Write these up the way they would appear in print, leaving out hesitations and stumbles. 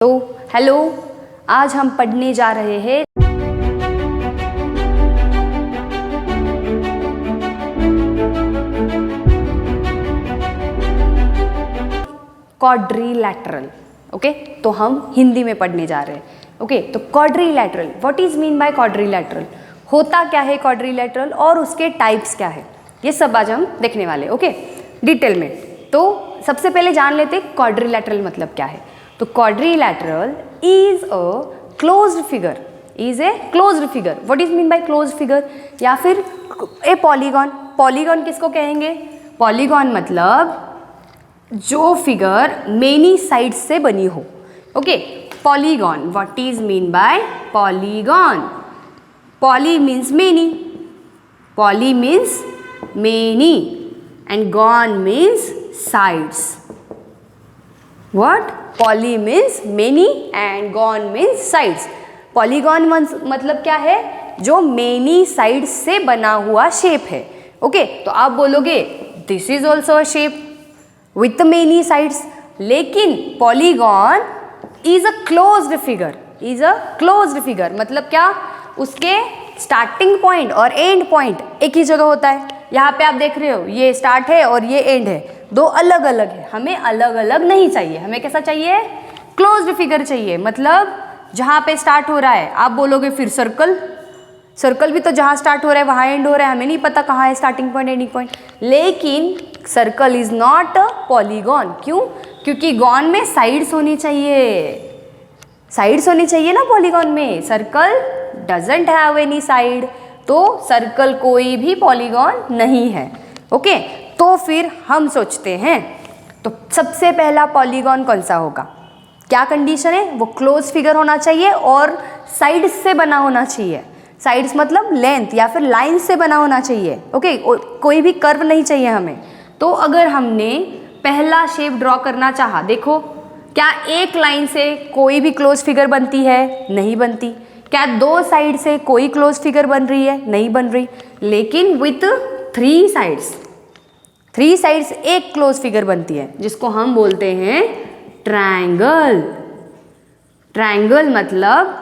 तो हेलो, आज हम पढ़ने जा रहे हैं क्वाड्रिलैटरल। ओके, तो हम हिंदी में पढ़ने जा रहे हैं। ओके, तो quadrilateral, what is mean by quadrilateral, होता क्या है क्वाड्रिलैटरल और उसके टाइप्स क्या है, ये सब आज हम देखने वाले। ओके, डिटेल में। तो सबसे पहले जान लेते हैं क्वाड्रिलैटरल मतलब क्या है। तो quadrilateral is a closed figure, is a closed figure. What is mean by closed figure, या फिर ए पॉलीगॉन। पॉलीगॉन किसको कहेंगे? पॉलीगॉन मतलब जो फिगर मेनी साइड्स से बनी हो। Okay, polygon, what is mean by polygon. Poly means many, poly means many and gon means sides. What? Poly means many and gon means sides. Polygon मतलब क्या है? जो many sides से बना हुआ शेप है। ओके, तो आप बोलोगे this is also a shape with many sides, लेकिन polygon is a closed figure, is a closed figure मतलब क्या? उसके स्टार्टिंग पॉइंट और एंड पॉइंट एक ही जगह होता है। यहाँ पे आप देख रहे हो, ये स्टार्ट है और ये एंड है, दो अलग अलग है। हमें अलग अलग नहीं चाहिए, हमें कैसा चाहिए? क्लोज्ड फिगर चाहिए। मतलब जहाँ पे स्टार्ट हो रहा है, आप बोलोगे फिर सर्कल, सर्कल भी तो जहाँ स्टार्ट हो रहा है वहाँ एंड हो रहा है, हमें नहीं पता कहाँ है स्टार्टिंग पॉइंट एंडिंग पॉइंट। लेकिन circle is not a polygon. क्यों? क्योंकि गॉन में साइड्स होनी चाहिए, साइड्स होनी चाहिए ना पॉलीगॉन में। Circle doesn't have any side, तो सर्कल कोई भी पॉलीगॉन नहीं है। ओके, तो फिर हम सोचते हैं तो सबसे पहला पॉलीगॉन कौन सा होगा? क्या कंडीशन है? वो क्लोज फिगर होना चाहिए और साइड्स से बना होना चाहिए। साइड्स मतलब लेंथ या फिर लाइन से बना होना चाहिए। ओके, कोई भी कर्व नहीं चाहिए हमें। तो अगर हमने पहला शेप ड्रॉ करना चाहा, देखो क्या एक लाइन से कोई भी क्लोज फिगर बनती है? नहीं बनती। क्या दो साइड से कोई क्लोज फिगर बन रही है? नहीं बन रही। लेकिन with three sides, three sides एक क्लोज फिगर बनती है, जिसको हम बोलते हैं ट्रायंगल। ट्रायंगल मतलब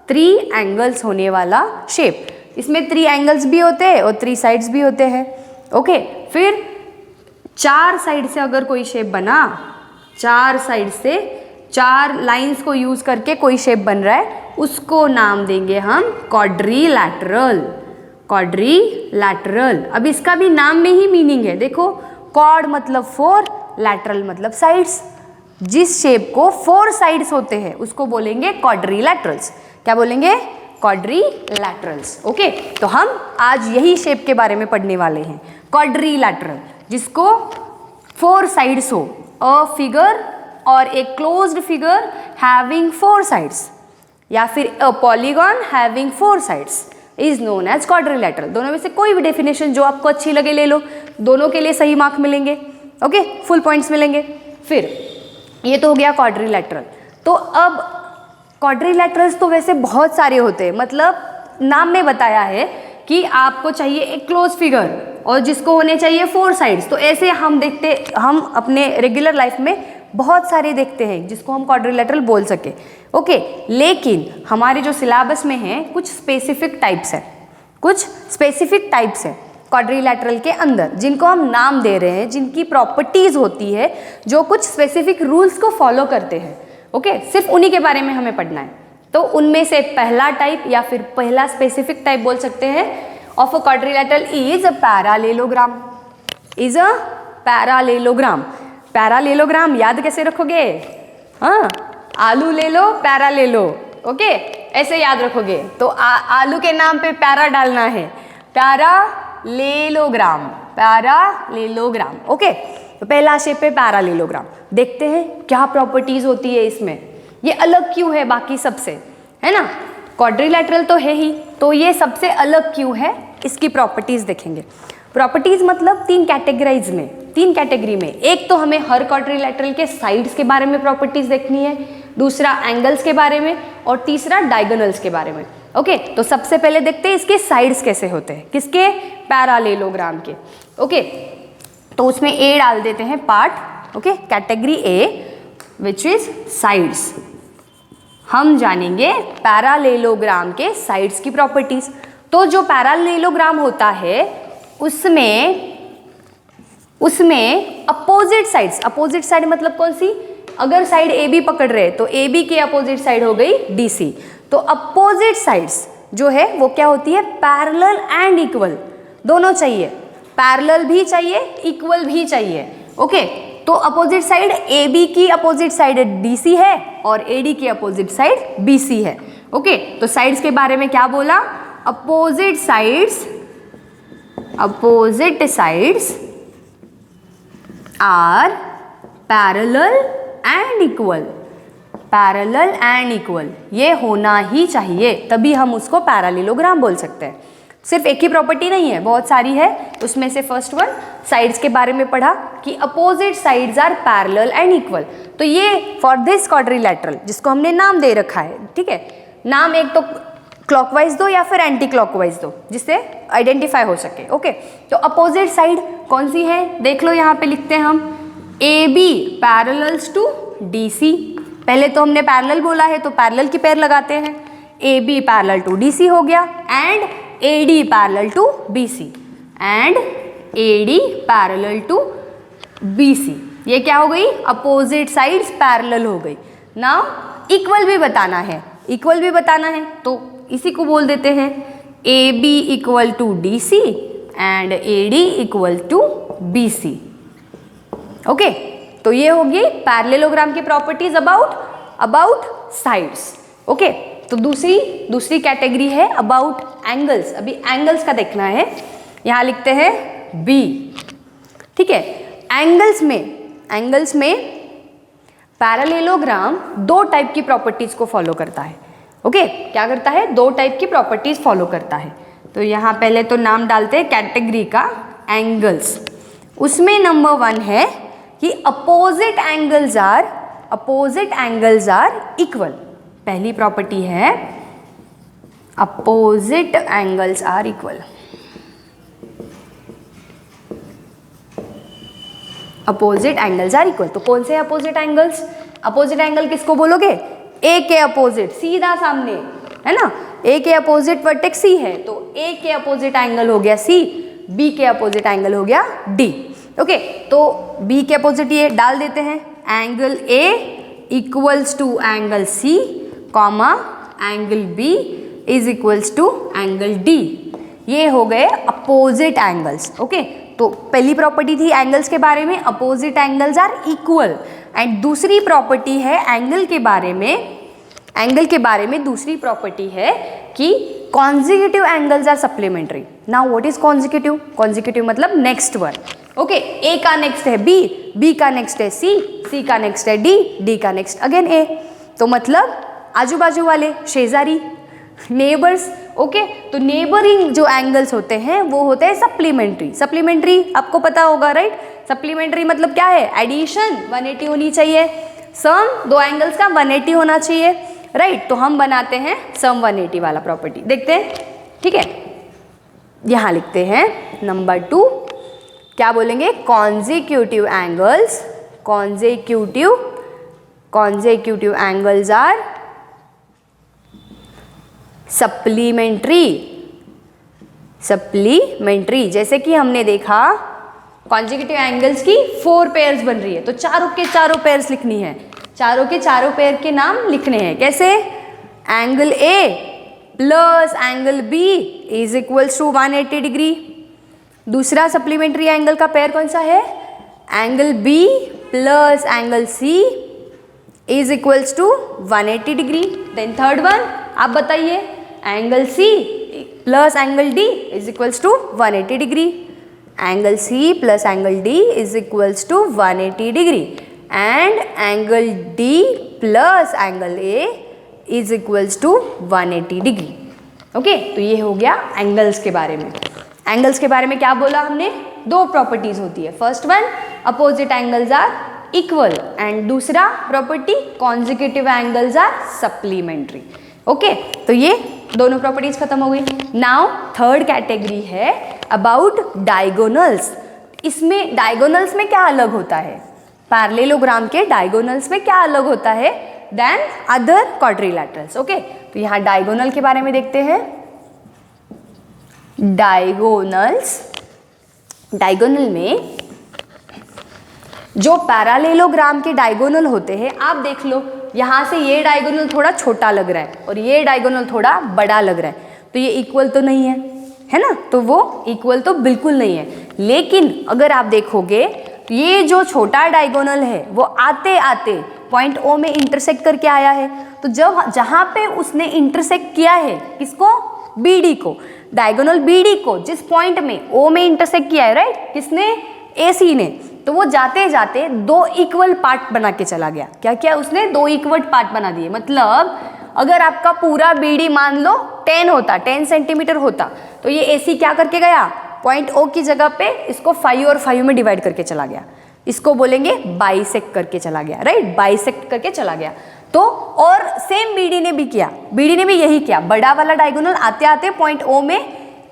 थ्री एंगल्स होने वाला शेप। इसमें थ्री एंगल्स भी होते हैं और थ्री साइड्स भी होते हैं। ओके, फिर चार साइड से अगर कोई शेप बना, चार साइड से चार लाइंस को यूज करके कोई शेप बन रहा है, उसको नाम देंगे हम क्वाड्रिलैटरल। क्वाड्रिलैटरल, अब इसका भी नाम में ही मीनिंग है। देखो, क्वाड मतलब फोर, लैटरल मतलब साइड्स। जिस शेप को फोर साइड्स होते हैं उसको बोलेंगे क्वाड्रिलैटरल्स। क्या बोलेंगे? क्वाड्रिलैटरल्स। ओके, तो हम आज यही शेप के बारे में पढ़ने वाले हैं, क्वाड्रिलैटरल, जिसको फोर साइड्स हो, अ फिगर और एक closed figure having four sides, या फिर a polygon having four sides is known as quadrilateral. दोनों में से कोई भी डेफिनेशन जो आपको अच्छी लगे ले लो, दोनों के लिए सही मार्क मिलेंगे। ओके, फुल पॉइंट्स मिलेंगे। फिर ये तो हो गया क्वाड्रिलैटरल। तो अब क्वाड्रिलैटरल्स तो वैसे बहुत सारे होते हैं, मतलब नाम में बताया है कि आपको चाहिए एक क्लोज फिगर और जिसको होने चाहिए फोर साइड्स। तो ऐसे हम अपने रेगुलर लाइफ में बहुत सारे देखते हैं जिसको हम क्वाड्रिलैटरल बोल सके। ओके, लेकिन हमारे जो सिलेबस में है कुछ स्पेसिफिक टाइप्स है, कुछ स्पेसिफिक टाइप्स है क्वाड्रिलैटरल के अंदर, जिनको हम नाम दे रहे हैं, जिनकी प्रॉपर्टीज होती है, जो कुछ स्पेसिफिक रूल्स को फॉलो करते हैं। ओके, सिर्फ उन्हीं के बारे में हमें पढ़ना है। तो उनमें से पहला टाइप या फिर पहला स्पेसिफिक टाइप बोल सकते हैं of a quadrilateral is a parallelogram. Is a parallelogram. Parallelogram याद कैसे रखोगे? हाँ, आलू ले लो, पैरा ले लो। ओके, ऐसे याद रखोगे। तो आलू के नाम पे पैरा डालना है, पैरालेलोग्राम, पैरालेलोग्राम। ओके, तो पहला शेप है पैरालेलोग्राम। देखते हैं क्या प्रॉपर्टीज होती है इसमें, ये अलग क्यों है बाकी सबसे, है ना? क्वाड्रिलैटरल तो है ही, तो ये सबसे अलग क्यों है, इसकी प्रॉपर्टीज देखेंगे। प्रॉपर्टीज मतलब तीन कैटेगरी में। एक तो हमें हर क्वाड्रिलैटरल के साइड्स के बारे में प्रॉपर्टीज देखनी है, दूसरा एंगल्स के बारे में, और तीसरा डायगोनल्स के बारे में। ओके, तो सबसे पहले देखते हैं इसके साइड्स कैसे होते हैं, किसके? पैरालेलोग्राम के। ओके, तो उसमें ए डाल देते हैं part. Okay, category A which is sides. हम जानेंगे पैरालेलोग्राम के साइड्स की प्रॉपर्टीज। तो जो पैरालेलोग्राम होता है उसमें अपोजिट साइड मतलब कौन सी, अगर साइड ए बी पकड़ रहे तो ए बी के अपोजिट साइड हो गई डी सी। तो अपोजिट साइड्स जो है वो क्या होती है, पैरेलल एंड इक्वल, दोनों चाहिए, पैरेलल भी चाहिए इक्वल भी चाहिए। ओके, तो अपोजिट साइड ए बी की अपोजिट साइड डी सी है और ए डी की अपोजिट साइड बी सी है। ओके, तो साइड्स के बारे में क्या बोला, opposite sides are parallel and equal, ये होना ही चाहिए, तभी हम उसको पैरालेलोग्राम बोल सकते हैं। सिर्फ एक ही प्रॉपर्टी नहीं है, बहुत सारी है। उसमें से फर्स्ट वन साइड्स के बारे में पढ़ा कि opposite sides are parallel and equal. तो ये फॉर दिस क्वाड्रिलैटरल, जिसको हमने नाम दे रखा है, ठीक है, नाम एक तो क्लॉकवाइज दो या फिर एंटी क्लॉकवाइज दो, जिससे आइडेंटिफाई हो सके। ओके, तो अपोजिट साइड कौन सी है, देख लो, यहाँ पे लिखते हैं हम A B parallels to D C. पहले तो हमने पैरेलल बोला है तो पैरेलल की पेयर लगाते हैं, A B parallel to D C हो गया, and A D parallel to B C, and A D parallel to B C. ये क्या हो गई, अपोजिट साइड्स पैरेलल हो गई। नाउ इक्वल भी बताना है, तो इसी को बोल देते हैं A B equal to D C and A D equal to B C. Okay, तो ये होगी पैरेललोग्राम की प्रॉपर्टीज अबाउट साइड्स। ओके, तो दूसरी कैटेगरी है अबाउट एंगल्स। अभी एंगल्स का देखना है, यहाँ लिखते हैं बी। ठीक है, एंगल्स में पैरेललोग्राम दो टाइप की प्रॉपर्टीज को फॉलो करता है। ओके, क्या करता है, दो टाइप की प्रॉपर्टीज फॉलो करता है। तो यहाँ पहले तो नाम डालते हैं कैटेगरी का, एंगल्स। उसमें नंबर 1 है कि अपोजिट एंगल्स आर इक्वल। पहली प्रॉपर्टी है opposite angles are equal. Opposite angles are equal, तो कौन से अपोजिट एंगल्स, अपोजिट एंगल किसको बोलोगे, ए के अपोजिट, सीधा सामने है ना, ए के अपोजिट वर्टेक्स सी है, तो ए के अपोजिट एंगल हो गया सी, बी के अपोजिट एंगल हो गया डी। ओके, तो बी के अपोजिट ये डाल देते हैं, angle A equals to angle C comma angle B is equals to angle D. ये हो गए अपोजिट एंगल्स। ओके, तो पहली प्रॉपर्टी थी एंगल्स के बारे में, opposite angles are equal, and दूसरी प्रॉपर्टी है एंगल के बारे में दूसरी प्रॉपर्टी है कि consecutive angles are supplementary. Now what is consecutive, consecutive मतलब नेक्स्ट वन। ओके, ए का नेक्स्ट है बी, बी का नेक्स्ट है सी, सी का नेक्स्ट है डी, डी का नेक्स्ट अगेन ए, तो मतलब आजू बाजू वाले, शेजारी, नेबर्स। ओके, तो नेबरिंग जो एंगल्स होते हैं वो होते हैं सप्लीमेंट्री आपको पता होगा, राइट। सप्लीमेंट्री मतलब क्या है, एडिशन 180 होनी चाहिए, सम दो एंगल्स का 180 होना चाहिए, राइट। तो हम बनाते हैं सम 180 वाला प्रॉपर्टी, देखते हैं। ठीक है, यहाँ लिखते हैं नंबर 2, क्या बोलेंगे, कॉन्जिक्यूटिव एंगल्स आर सप्लीमेंट्री। जैसे कि हमने देखा कॉन्जिक्यूटिव एंगल्स की 4 पेयर्स बन रही है, तो चारों के चारों पेयर्स लिखनी है, चारों के चारों पेयर के नाम लिखने हैं। कैसे, angle A plus angle B is equals to 180 degree. दूसरा सप्लीमेंट्री एंगल का पेयर कौन सा है, angle B plus angle C is equals to 180 degree. Then third one आप बताइए, angle C plus angle D is equals to 180 degree, angle C plus angle D is equals to 180 degree, and angle D plus angle A is equals to 180 degree. Okay, तो ये हो गया angles के बारे में। Angles के बारे में क्या बोला हमने, दो प्रॉपर्टीज होती है, first one opposite angles are equal, and दूसरा property consecutive angles are supplementary. Okay, तो ये दोनों प्रॉपर्टीज खत्म हो गई। नाउ थर्ड कैटेगरी है अबाउट डायगोनल्स। इसमें डायगोनल्स में क्या अलग होता है, पैरेललोग्राम के डायगोनल्स में क्या अलग होता है, देन अदर क्वाड्रिलैटरल्स। ओके, तो यहाँ डायगोनल के बारे में देखते हैं। डायगोनल में जो पैरालेलोग्राम के डायगोनल होते हैं, आप देख लो यहाँ से ये डायगोनल थोड़ा छोटा लग रहा है और ये डायगोनल थोड़ा बड़ा लग रहा है, तो ये इक्वल तो नहीं है ना, तो वो इक्वल तो बिल्कुल नहीं है। लेकिन अगर आप देखोगे तो ये जो छोटा डायगोनल है वो आते आते पॉइंट ओ में इंटरसेक्ट करके आया है। तो जब जहाँ पे उसने इंटरसेक्ट किया है किसको, बीडी को, डायगोनल बीडी को जिस पॉइंट में ओ में इंटरसेक्ट किया है, राइट, किसने, एसी ने, तो वो जाते जाते दो इक्वल पार्ट बना के चला गया। क्या किया उसने, दो इक्वल पार्ट बना दिए। मतलब अगर आपका पूरा बीडी मान लो 10 सेंटीमीटर होता, तो ये एसी क्या करके गया, पॉइंट ओ की जगह पे इसको 5 और 5 में डिवाइड करके चला गया। इसको बोलेंगे बाइसेक्ट करके चला गया, राइट, बाइसेक्ट करके चला गया। तो और सेम बीडी ने भी किया, बीडी ने भी यही किया, बड़ा वाला डायगोनल आते आते पॉइंट ओ में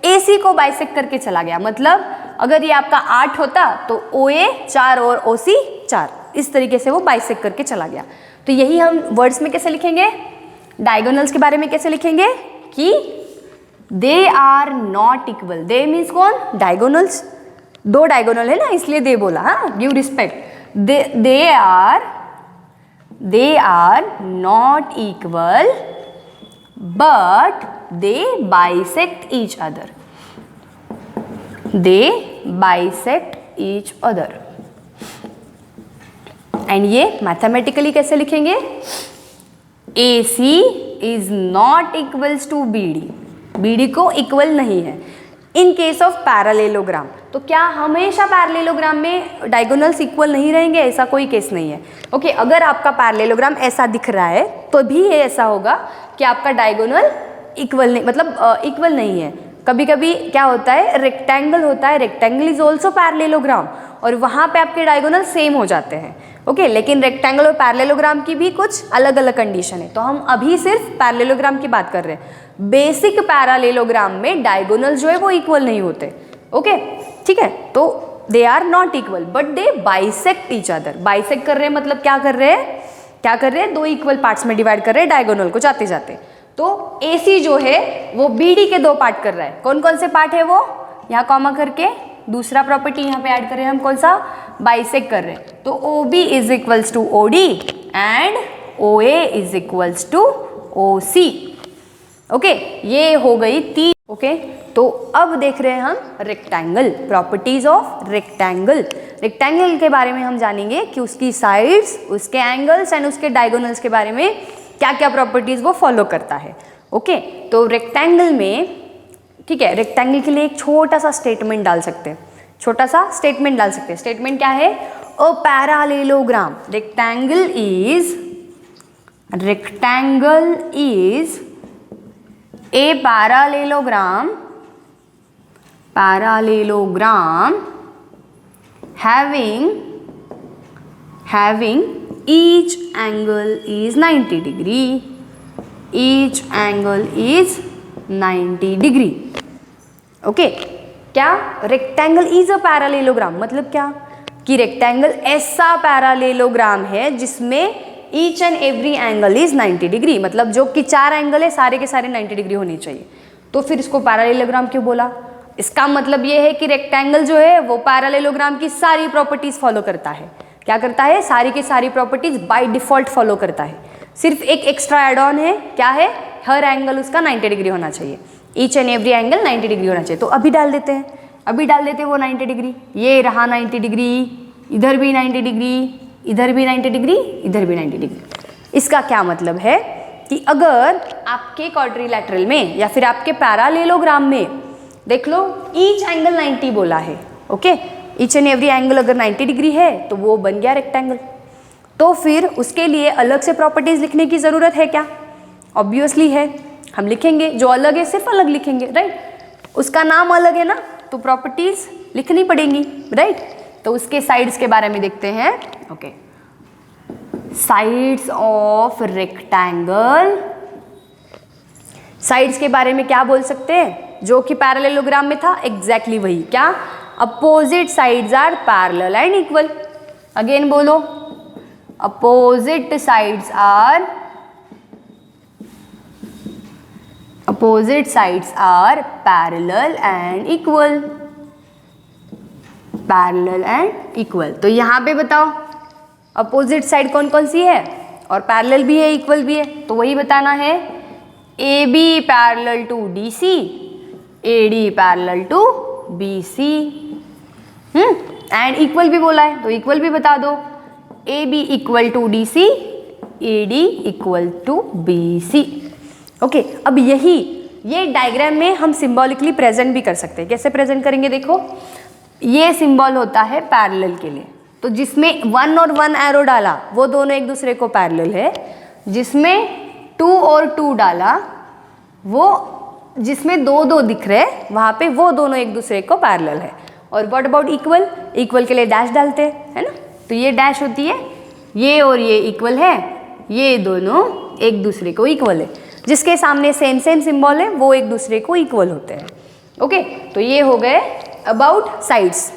एसी को बाइसेक्ट करके चला गया। मतलब अगर ये आपका 8 होता तो OA 4 और OC 4, इस तरीके से वो बाइसेक्ट करके चला गया। तो यही हम वर्ड्स में कैसे लिखेंगे, डायगोनल्स के बारे में कैसे लिखेंगे कि they are not equal. They means कौन, डायगोनल्स, दो डायगोनल है ना, इसलिए दे बोला, हाँ, give respect. They are not equal but they bisect each other. They bisect each other. And ये मैथमेटिकली कैसे लिखेंगे, AC is not equals to BD, BD को इक्वल नहीं है इन केस ऑफ पैरालेलोग्राम। तो क्या हमेशा पैरालेलोग्राम में डायगोनल्स इक्वल नहीं रहेंगे, ऐसा कोई केस नहीं है। ओके, अगर आपका पैरालेलोग्राम ऐसा दिख रहा है तो भी ये ऐसा होगा कि आपका डायगोनल इक्वल नहीं, मतलब इक्वल नहीं है। कभी कभी क्या होता है, रेक्टेंगल होता है, रेक्टेंगल इज ऑल्सो पैरालेलोग्राम, और वहाँ पे आपके डायगोनल सेम हो जाते हैं। ओके, लेकिन रेक्टेंगल और पैरेललोग्राम की भी कुछ अलग अलग कंडीशन है। तो हम अभी सिर्फ पैरेललोग्राम की बात कर रहे हैं। बेसिक पैरेललोग्राम में डायगोनल जो है वो इक्वल नहीं होते। ओके, ठीक है, तो they are not equal but they bisect each other. Bisect कर रहे हैं मतलब क्या कर रहे हैं, क्या कर रहे हैं, दो इक्वल पार्ट्स में डिवाइड कर रहे हैं डायगोनल को जाते जाते। तो AC जो है वो BD के दो पार्ट कर रहा है। कौन कौन से पार्ट है वो, यहाँ कॉमा करके दूसरा प्रॉपर्टी यहाँ पे ऐड कर रहे हैं हम, कौन सा, बाइसेक्ट कर रहे हैं। तो OB is equals to OD and OA is equals to OC। Okay, ये हो गई 3। ओके, तो अब देख रहे हैं हम rectangle, properties of rectangle. Rectangle के बारे में हम जानेंगे कि उसकी साइड्स, उसके एंगल्स एंड उसके डायगोनल्स के बारे में क्या क्या प्रॉपर्टीज वो फॉलो करता है। ओके, तो रेक्टेंगल में, ठीक है, रेक्टेंगल के लिए एक छोटा सा स्टेटमेंट डाल सकते हैं, छोटा सा स्टेटमेंट डाल सकते हैं। स्टेटमेंट क्या है, a parallelogram, rectangle is a parallelogram having each angle is 90 degree, each angle is 90 degree। Okay, क्या रेक्टेंगल इज अ पैरालेलोग्राम, मतलब क्या कि रेक्टेंगल ऐसा पैरालेलोग्राम है जिसमें each and every angle is 90 degree, मतलब जो कि 4 एंगल है सारे के सारे 90 डिग्री होने चाहिए। तो फिर इसको पैरालेलोग्राम क्यों बोला, इसका मतलब ये है कि रेक्टेंगल जो है वो पैरालेलोग्राम की सारी प्रॉपर्टीज फॉलो करता है। क्या करता है, सारी की सारी प्रॉपर्टीज बाय डिफॉल्ट फॉलो करता है। सिर्फ एक एक्स्ट्रा एड ऑन है, क्या है, हर एंगल उसका 90 डिग्री होना चाहिए, each and every angle 90 degree होना चाहिए। तो अभी डाल देते हैं, अभी डाल देते हैं वो 90 डिग्री, ये रहा 90 डिग्री, इधर भी 90 डिग्री, इधर भी 90 डिग्री, इधर भी 90 डिग्री। इसका क्या मतलब है कि अगर आपके क्वाड्रिलैटरल में या फिर आपके पैरालेलोग्राम में देख लो ईच एंगल 90 बोला है। Okay, each and every angle अगर 90 डिग्री है तो वो बन गया रेक्टेंगल। तो फिर उसके लिए अलग से प्रॉपर्टीज लिखने की ज़रूरत है क्या, ऑब्वियसली है, हम लिखेंगे। जो अलग है सिर्फ अलग लिखेंगे, राइट, उसका नाम अलग है ना, तो प्रॉपर्टीज लिखनी पड़ेंगी, राइट। तो उसके साइड्स के बारे में देखते हैं। Okay, sides of rectangle, sides के बारे में क्या बोल सकते हैं, जो कि पैरेललोग्राम में था एग्जैक्टली वही, क्या, opposite sides are parallel and equal. Again बोलो, opposite sides are parallel and equal, parallel and equal. तो यहाँ पे बताओ अपोजिट साइड कौन कौन सी है, और पैरेलल भी है इक्वल भी है, तो वही बताना है। A B parallel to D C, A D parallel to B C, and equal भी बोला है तो इक्वल भी बता दो। A B equal to D C, A D equal to B C. Okay, अब ये डायग्राम में हम सिंबॉलिकली प्रेजेंट भी कर सकते हैं। कैसे प्रेजेंट करेंगे, देखो ये सिंबल होता है पैरेलल के लिए, तो जिसमें 1 और 1 एरो डाला वो दोनों एक दूसरे को पैरेलल है। जिसमें 2 और 2 डाला, वो जिसमें 2 2 दिख रहे वहाँ पे वो दोनों एक दूसरे को पैरेलल है। और व्हाट अबाउट इक्वल, इक्वल के लिए डैश डालते हैं, है ना, तो ये डैश होती है, ये और ये इक्वल है, ये दोनों एक दूसरे को इक्वल है। जिसके सामने सेम सिंबल है वो एक दूसरे को इक्वल होते हैं। ओके, तो ये हो गए अबाउट साइड्स।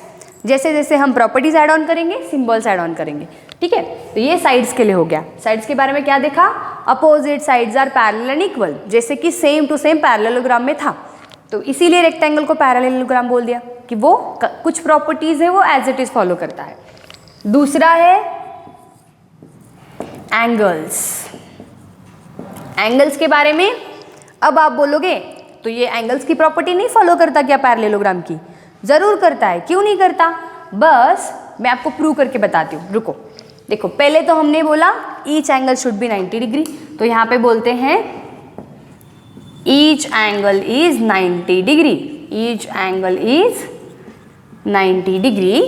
जैसे जैसे हम प्रॉपर्टीज ऐड ऑन करेंगे सिंबल्स ऐड ऑन करेंगे, ठीक है। तो ये साइड्स के लिए हो गया। साइड्स के बारे में क्या देखा, opposite sides are parallel and equal, जैसे कि सेम टू सेम पैरेललोग्राम में था, तो इसीलिए रेक्टेंगल को पैरेललोग्राम बोल दिया कि वो कुछ प्रॉपर्टीज है वो एज इट इज फॉलो करता है। दूसरा है एंगल्स। एंगल्स के बारे में अब आप बोलोगे तो ये एंगल्स की प्रॉपर्टी नहीं फॉलो करता क्या पैरेललोग्राम की? जरूर करता है, क्यों नहीं करता, बस मैं आपको प्रूव करके बताती हूँ। रुको, देखो पहले तो हमने बोला each angle should be 90 degree, तो यहाँ पे बोलते हैं each angle is 90 degree, each angle is 90 degree.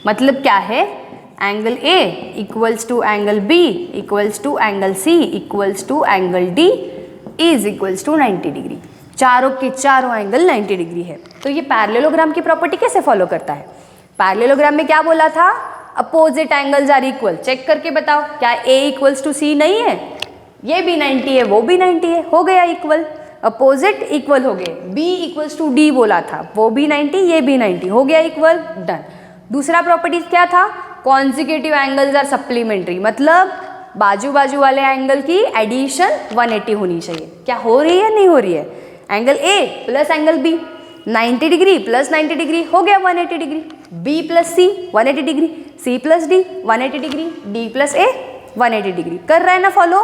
मतलब क्या है, angle A equals to angle B equals to angle C equals to angle D is equals to 90 degree. चारों के चारों एंगल 90 डिग्री है। तो ये पैरेललोग्राम की प्रॉपर्टी कैसे फॉलो करता है? पैरेललोग्राम में क्या बोला था, opposite angles are equal. Check करके बताओ, क्या ए इक्वल्स टू सी नहीं है? ये भी 90 है, वो भी 90 है, हो गया इक्वल, अपोजिट इक्वल हो गए। बी इक्वल्स टू डी बोला था, वो भी 90 ये भी 90, हो गया इक्वल, डन। दूसरा प्रॉपर्टीज क्या था, कॉन्जिक्यूटिव एंगल्स आर सप्लीमेंट्री, मतलब बाजू बाजू वाले एंगल की एडिशन 180 होनी चाहिए। क्या हो रही है, नहीं हो रही है? Angle A plus angle B 90 degree plus 90 degree हो गया 180 degree, B plus C 180 degree, C plus D 180 degree, D plus A 180 degree. कर रहा है ना, फॉलो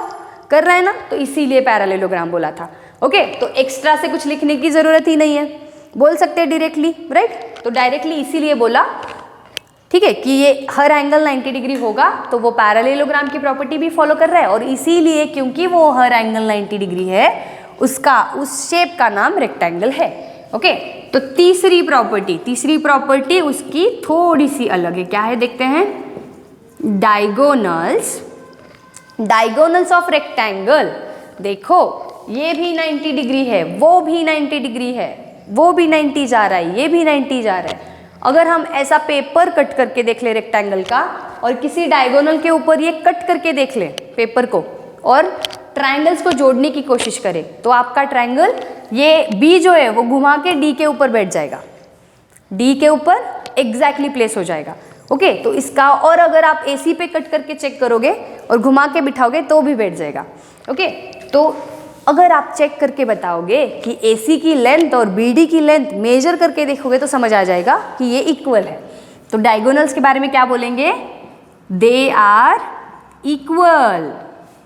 कर रहा है ना, तो इसीलिए पैरेललोग्राम बोला था। ओके, तो एक्स्ट्रा से कुछ लिखने की जरूरत ही नहीं है, बोल सकते हैं डायरेक्टली, राइट। तो डायरेक्टली इसीलिए बोला, ठीक है, कि ये हर एंगल 90 डिग्री होगा, तो वो पैरेललोग्राम की प्रॉपर्टी भी फॉलो कर रहा है। और इसीलिए क्योंकि वो हर एंगल 90 डिग्री है, उसका उस शेप का नाम रेक्टेंगल है। ओके, तो तीसरी प्रॉपर्टी उसकी थोड़ी सी अलग है। क्या है देखते हैं, डायगोनल्स ऑफ रेक्टेंगल। देखो ये भी 90 डिग्री है, वो भी 90 डिग्री है, वो भी 90 जा रहा है, ये भी 90 जा रहा है। अगर हम ऐसा पेपर कट करके देख ले रेक्टेंगल का, और किसी डायगोनल के ऊपर ये कट करके देख ले पेपर को, और ट्रायंगल्स को जोड़ने की कोशिश करें, तो आपका ट्रायंगल ये बी जो है वो घुमा के डी के ऊपर बैठ जाएगा, डी के ऊपर एग्जैक्टली प्लेस हो जाएगा। ओके, तो इसका, और अगर आप एसी पे कट करके चेक करोगे और घुमा के बिठाओगे तो भी बैठ जाएगा। ओके, तो अगर आप चेक करके बताओगे कि एसी की लेंथ और बीडी की लेंथ मेजर करके देखोगे तो समझ आ जाएगा कि ये इक्वल है। तो डायगोनल्स के बारे में क्या बोलेंगे, they are equal,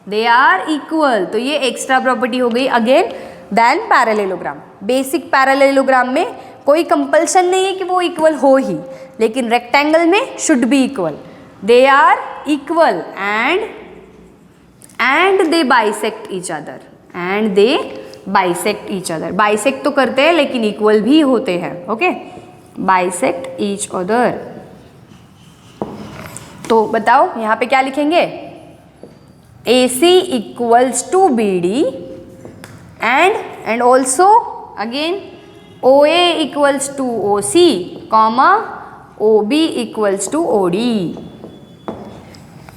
they are equal. तो ये एक्स्ट्रा प्रॉपर्टी हो गई again then parallelogram. Basic parallelogram में कोई कंपल्सन नहीं है कि वो इक्वल हो ही, लेकिन रेक्टेंगल में should be equal. They are equal and they bisect each other, and they bisect each other. Bisect तो करते हैं लेकिन इक्वल भी होते हैं। Okay, bisect each other. तो बताओ यहाँ पे क्या लिखेंगे, AC equals to BD and also again OA equals to OC, comma OB equals to OD।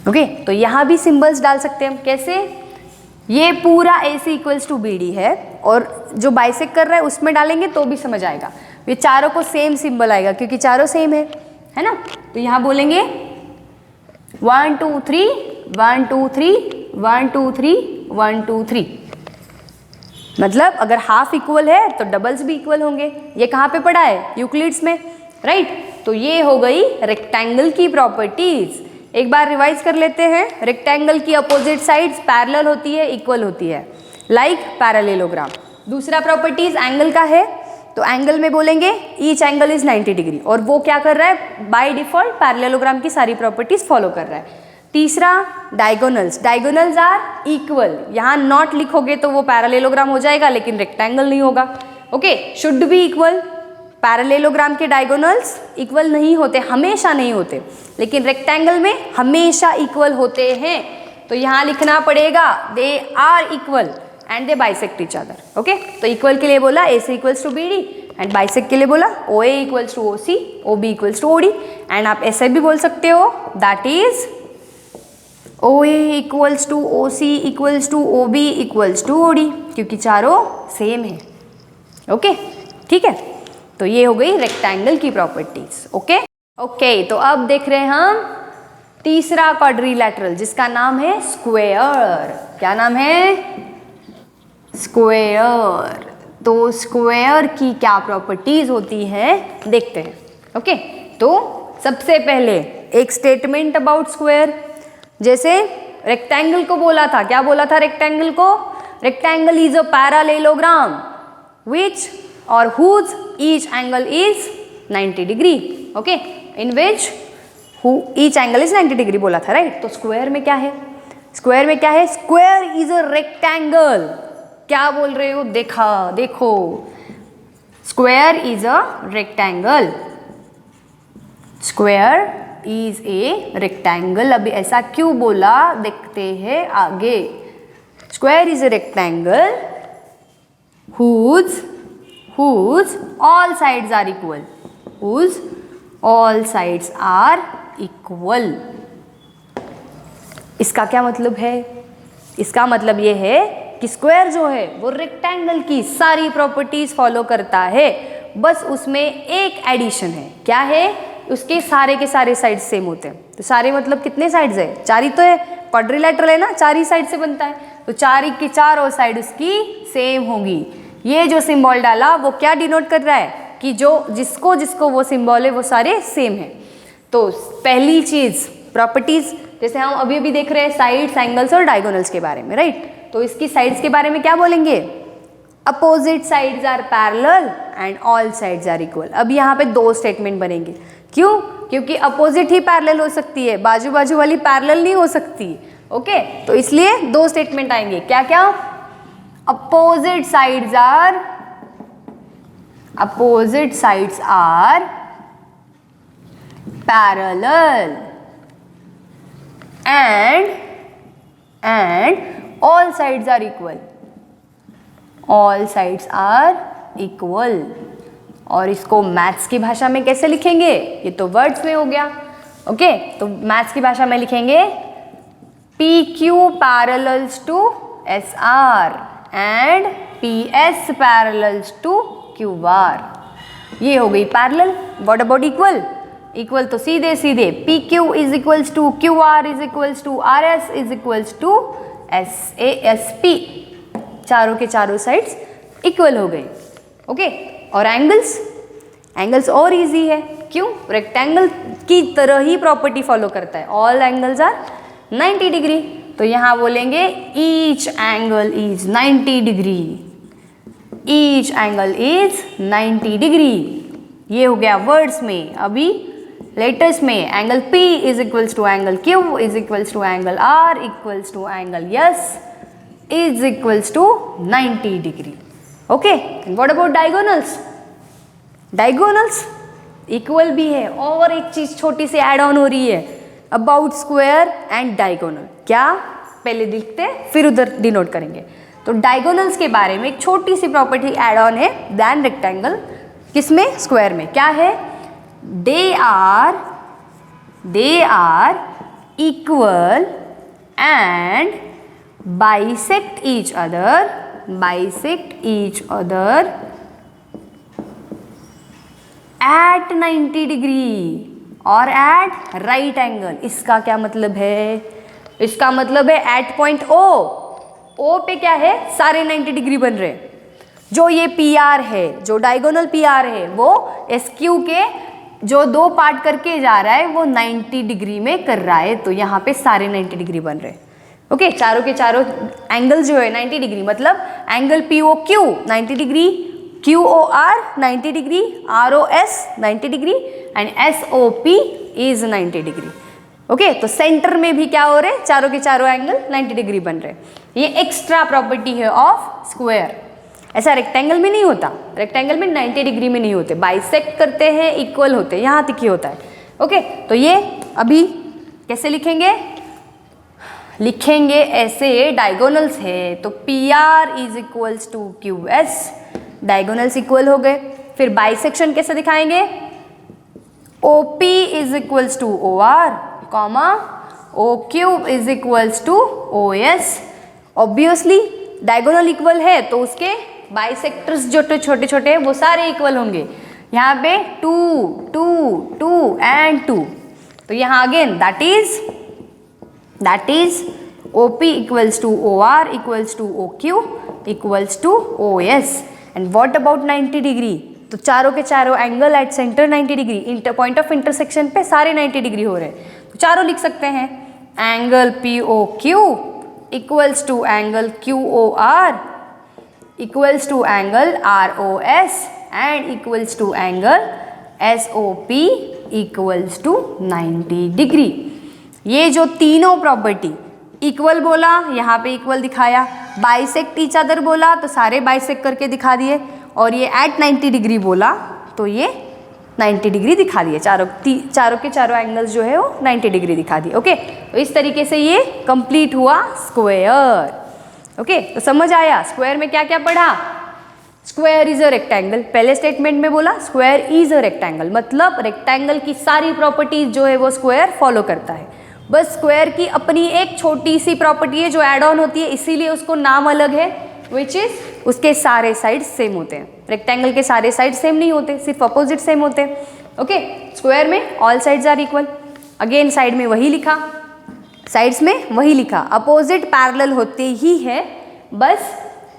Okay, तो यहाँ भी सिंबल्स डाल सकते हैं हम। कैसे, ये पूरा AC equals to BD है, और जो बाइसेक्ट कर रहा है उसमें डालेंगे तो भी समझ आएगा। ये चारों को सेम सिंबल आएगा क्योंकि चारों सेम है ना। तो यहाँ बोलेंगे 1 2 3 1 2 3 1 2 3 1 2 3। मतलब अगर हाफ इक्वल है तो डबल्स भी इक्वल होंगे। ये कहाँ पे पढ़ा है? यूक्लिड्स में, राइट। तो ये हो गई रेक्टेंगल की प्रॉपर्टीज। एक बार रिवाइज कर लेते हैं। रेक्टेंगल की अपोजिट साइड्स पैरेलल होती है, इक्वल होती है, लाइक पैरेललोग्राम। दूसरा प्रॉपर्टीज एंगल का है, तो एंगल में बोलेंगे ईच एंगल इज 90 डिग्री, और वो क्या कर रहा है? बाय डिफॉल्ट पैरेललोग्राम की सारी प्रॉपर्टीज फॉलो कर रहा है। तीसरा डायगोनल्स, डायगोनल्स आर इक्वल। यहाँ नॉट लिखोगे तो वो पैरेललोग्राम हो जाएगा लेकिन रेक्टेंगल नहीं होगा। Okay, should be equal. Parallelogram के डायगोनल्स इक्वल नहीं होते, हमेशा नहीं होते, लेकिन रेक्टेंगल में हमेशा इक्वल होते हैं। तो यहाँ लिखना पड़ेगा they are equal and they bisect each other. Okay, तो इक्वल के लिए बोला AC equals to BD, and bisect के लिए बोला OA equals to OC, OB equals to OD। And आप ऐसे भी बोल सकते हो, that is OA equals to OC equals to OB equals to OD, क्योंकि चारों सेम है। ओके, ठीक है। तो ये हो गई रेक्टेंगल की प्रॉपर्टीज। ओके ओके, तो अब देख रहे हैं हम तीसरा क्वाड्रिलैटरल, जिसका नाम है स्क्वायर। क्या नाम है? स्क्वायर। तो स्क्वायर की क्या प्रॉपर्टीज होती है देखते हैं। ओके, तो सबसे पहले एक स्टेटमेंट अबाउट स्क्वायर। जैसे रेक्टेंगल को बोला था, क्या बोला था रेक्टेंगल को? Rectangle is a parallelogram which और whose each angle is 90 degree. Okay, in which each angle is 90 degree बोला था, राइट। तो स्क्वायर में क्या है? स्क्वायर में क्या है? Square is a rectangle. क्या बोल रहे हो? देखो, square is a rectangle. Square is a rectangle. अभी ऐसा क्यों बोला देखते हैं आगे। Square is a rectangle whose all sides are equal, whose all sides are equal। इसका क्या मतलब है? इसका मतलब ये है कि स्क्वायर जो है वो रेक्टेंगल की सारी प्रॉपर्टीज फॉलो करता है, बस उसमें एक एडिशन है। क्या है? उसके सारे के सारे साइड सेम होते हैं। तो सारे मतलब कितने साइड्स है? 4 ही तो है, क्वाड्रिलैटरल है ना, 4 ही साइड से बनता है, तो 4 की 4 और साइड उसकी सेम होगी। ये जो सिंबल डाला वो क्या डिनोट कर रहा है कि जो जिसको जिसको वो सिंबल है वो सारे सेम है। तो पहली चीज प्रॉपर्टीज, जैसे हम अभी अभी देख रहे हैं साइड्स, एंगल्स और डायगोनल्स के बारे में, राइट। तो इसकी साइड्स के बारे में क्या बोलेंगे? Opposite sides are parallel and all sides are equal. अब यहाँ पे 2 स्टेटमेंट बनेंगे। क्यों? क्योंकि अपोजिट ही पैरेलल हो सकती है, बाजू बाजू वाली पैरेलल नहीं हो सकती। ओके, तो इसलिए 2 स्टेटमेंट आएंगे। क्या क्या? opposite sides are parallel and all sides are equal, all sides are equal। और इसको मैथ्स की भाषा में कैसे लिखेंगे? ये तो वर्ड्स में हो गया। ओके, तो मैथ्स की भाषा में लिखेंगे PQ parallels to SR and PS parallels to QR। ये हो गई parallel. What about equal? Equal तो सीधे सीधे PQ is equals to QR is equals to RS is equals to SP। चारों के चारों साइड्स इक्वल हो गए। ओके, और एंगल्स? एंगल्स और इजी है। क्यों? रेक्टेंगल की तरह ही प्रॉपर्टी फॉलो करता है। All angles are 90 degree. तो यहाँ बोलेंगे each angle is 90 degree, each angle is 90 degree. ये हो गया वर्ड्स में। अभी लेटर्स में angle P is equals to angle Q is equals to angle R equals to angle S is equals to 90 degree. Okay, what about diagonals? Diagonals equal भी है, और एक चीज छोटी सी ऐड ऑन हो रही है अबाउट स्क्वायर एंड डायगोनल। क्या? पहले लिखते फिर उधर डिनोट करेंगे। तो डायगोनल्स के बारे में एक छोटी सी प्रॉपर्टी ऐड ऑन है देन रेक्टेंगल। किसमें? स्क्वायर में। क्या है? They are equal and bisect each other at 90 degree और एट राइट एंगल। इसका क्या मतलब है? इसका मतलब है एट पॉइंट ओ पे क्या है, सारे 90 डिग्री बन रहे हैं। जो ये PR है, जो डायगोनल PR है, वो SQ के जो दो पार्ट करके जा रहा है वो 90 डिग्री में कर रहा है, तो यहाँ पे सारे 90 डिग्री बन रहे हैं। ओके, चारों के चारों एंगल जो है 90 डिग्री, मतलब angle POQ 90 degree, QOR 90 degree, ROS 90 degree and SOP is 90 degree. Okay, तो सेंटर में भी क्या हो रहे हैं, चारों के चारों एंगल 90 डिग्री बन रहे हैं। ये एक्स्ट्रा प्रॉपर्टी है ऑफ स्क्वायर। ऐसा रेक्टेंगल में नहीं होता, रेक्टेंगल में 90 डिग्री में नहीं होते, बाइसेक्ट करते हैं, इक्वल होते हैं, यहाँ तक ही होता है। ओके, तो ये अभी कैसे लिखेंगे, लिखेंगे ऐसे, डायगोनल्स है तो PR is equals to QS, diagonals equal हो गए। फिर बाइसेक्शन कैसे दिखाएंगे, OP is equals to OR, comma OQ is equals to OS। Obviously diagonal equal है तो उसके बाइसेक्टर्स जो छोटे छोटे हैं वो सारे इक्वल होंगे। यहाँ पे 2 2 2 एंड 2, तो यहाँ again that is OP equals to OR equals to OQ equals to OS। And what about 90 degree, तो चारों के चारों angle at center 90 degree, point of intersection पे सारे 90 डिग्री हो रहे हैं, तो चारों लिख सकते हैं। Angle POQ equals to angle QOR equals to angle ROS and equals to angle SOP equals to 90 degree. ये जो तीनों प्रॉपर्टी, इक्वल बोला यहाँ पे इक्वल दिखाया, बाइसेक्ट ईच अदर बोला तो सारे बाइसेक्ट करके दिखा दिए, और ये एट 90 डिग्री बोला तो ये 90 डिग्री दिखा दिए, चारों के चारों एंगल्स जो है वो 90 डिग्री दिखा दिए। ओके, तो इस तरीके से ये कंप्लीट हुआ स्क्वायर। ओके, तो समझ आया स्क्वायर में क्या क्या पढ़ा। स्क्वायर इज अ रेक्टेंगल, पहले स्टेटमेंट में बोला स्क्वायर इज अ रेक्टेंगल, मतलब रेक्टेंगल की सारी प्रॉपर्टीज जो है वो स्क्वायर फॉलो करता है। बस स्क्वायर की अपनी एक छोटी सी प्रॉपर्टी है जो एड ऑन होती है, इसीलिए उसको नाम अलग है, विच इज उसके सारे साइड सेम होते हैं। रेक्टेंगल के सारे साइड सेम नहीं होते, सिर्फ अपोजिट सेम होते हैं। ओके, स्क्वायर में all sides are equal, again side में वही लिखा, साइड्स में वही लिखा, अपोजिट पैरेलल होते ही है, बस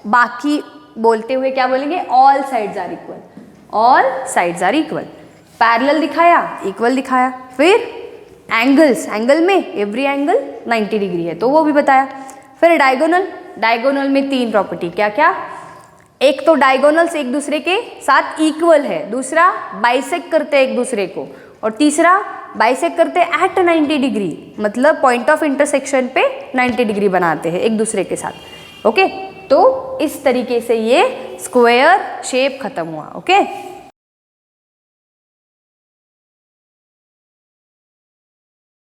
बाकी बोलते हुए क्या बोलेंगे, all sides are equal, all sides are equal. Parallel दिखाया, इक्वल दिखाया। फिर एंगल्स, एंगल में एवरी एंगल 90 डिग्री है तो वो भी बताया। फिर डायगोनल, डायगोनल में तीन प्रॉपर्टी, क्या क्या, एक तो डायगोनल्स एक दूसरे के साथ इक्वल है, दूसरा बाइसेक्ट करते हैं एक दूसरे को, और तीसरा बाइसेक्ट करते हैं एट 90 डिग्री, मतलब पॉइंट ऑफ इंटरसेक्शन पे 90 डिग्री बनाते हैं एक दूसरे के साथ। ओके, तो इस तरीके से ये स्क्वायर शेप खत्म हुआ। ओके।